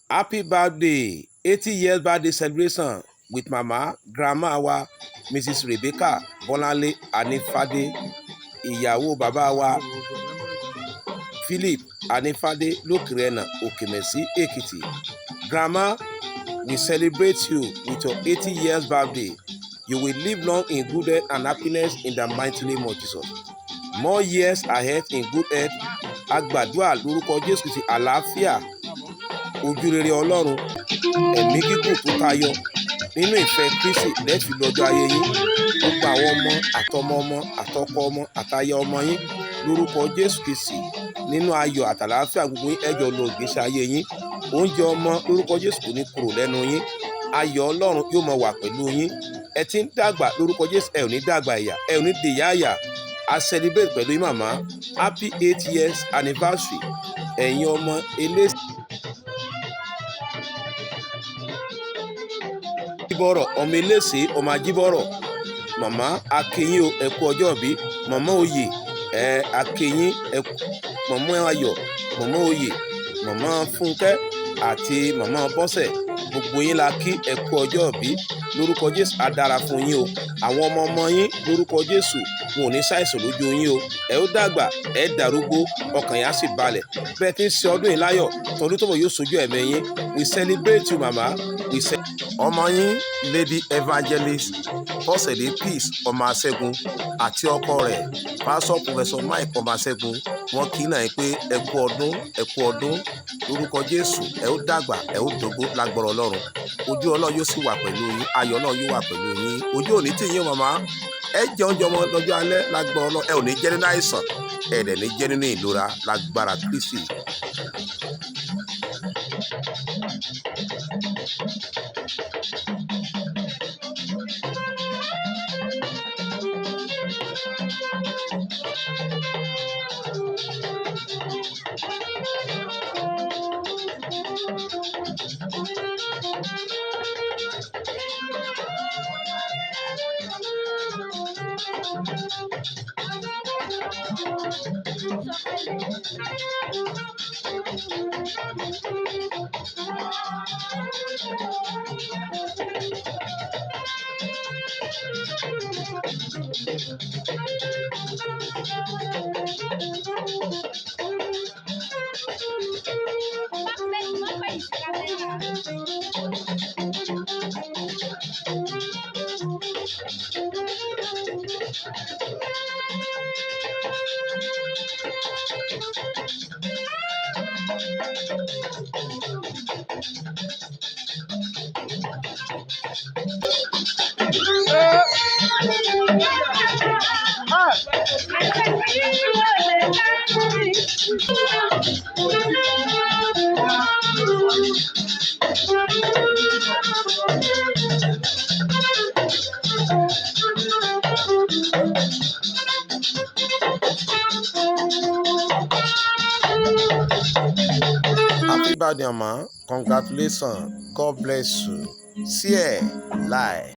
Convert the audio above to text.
Happy birthday, 80 years birthday celebration with mama, grandma wa, Mrs. Rebecca Bọ́láńlé Anífádé, ìyàwó bàbá wa, Philip Anífádé Lókèrènà Òkèmẹ̀sí Èkìtì. Grandma, we celebrate you with your 80 years birthday. You will live long in good health and happiness in the mighty name of Jesus. More years ahead in good health. A gbàdúrà lórúkọ Jésù Kristi àlàáfíà, ojúrere Ọlọ́run, ẹ̀mí gígùn tó tayọ nínú ìfẹ́ Kristi lẹ́fì lọ́jọ́ ayé yín. Gbogbo àwọn ọmọ àtọmọ ọmọ àtọkọ ọmọ àtaya ọmọ yín lórúkọ Jésù Kristi nínú ayọ̀ àtàlàáfíà gbogbo yín ẹjọ́ lọ ìgbésí ayé yín. Oúnjẹ ọmọ lórúkọ Jésù kò ní kúrò lẹ́nu yín. Ayọ̀ Ọlọ́run yóò máa wà pẹ̀lú yín. Ẹ ti ń dàgbà lórúkọ Jésù, ẹ ò ní dàgbà ìyà, ẹ ò ní dèyà àyà. A celebrate pẹ̀lú yín màmá. Happy 8 years anniversary. Ẹ̀yin ọmọ eléṣẹ́ Ajíbọ̀rọ̀, ọmọ eléṣẹ́ ọmọ Ajíbọ̀rọ̀. Màmá akínyìn o, ẹ kú ọjọ́ ìbí. Màmá oyè, akínyìn, màmá ayọ̀, màmá oyè, màmá Fúnkẹ́ àti màmá Bọ́sẹ̀. Gbogbo yín la kí ẹ kú ọjọ́ ìbí. Lórúkọ Jésù á dára fún yín o. Àwọn ọmọ ọmọ yín lórúkọ Jésù wọn ò ní ṣàìsàn lójú yín o. Ẹ ó dàgbà, ẹ dàrúgbó, ọkàn yín á sì balẹ̀. Bẹ́ẹ̀ tí ń ṣe ọdún yìí láyọ̀, tọdún tó bọ̀ yóò sojú ẹ̀mí yín. We celebrate you mama. Ọmọ yín Lady Evangelist Bọ́sẹ̀dé Peace ọmọ Aṣẹ́gun àti ọkọ rẹ̀ Pastor Professor Mike ọmọ Aṣẹ́gun, wọ́n kí náà pé ẹ kú ọdún, ẹ kú ọdún. Lórúkọ Jésù ẹ ó dàgbà, ẹ ó dògbó lágbára Ọlọ́run. Ojú Ọlọ́run yóò sì wà pẹ̀lú yín, ayọ̀ Ọlọ́run yóò wà pẹ̀lú yín. Ojú òní tì yín màmá. Ẹ jẹ oúnjẹ ọmọ lọ́jọ́ alẹ́ lágbára Ọlọ́run. Ẹ ò ní jẹ́ nínú àìsàn, ẹ dẹ̀ ní jẹ́ nínú ìlora lágbára Kristi. Happy birthday, mama. Congratulations. God bless you. See you live.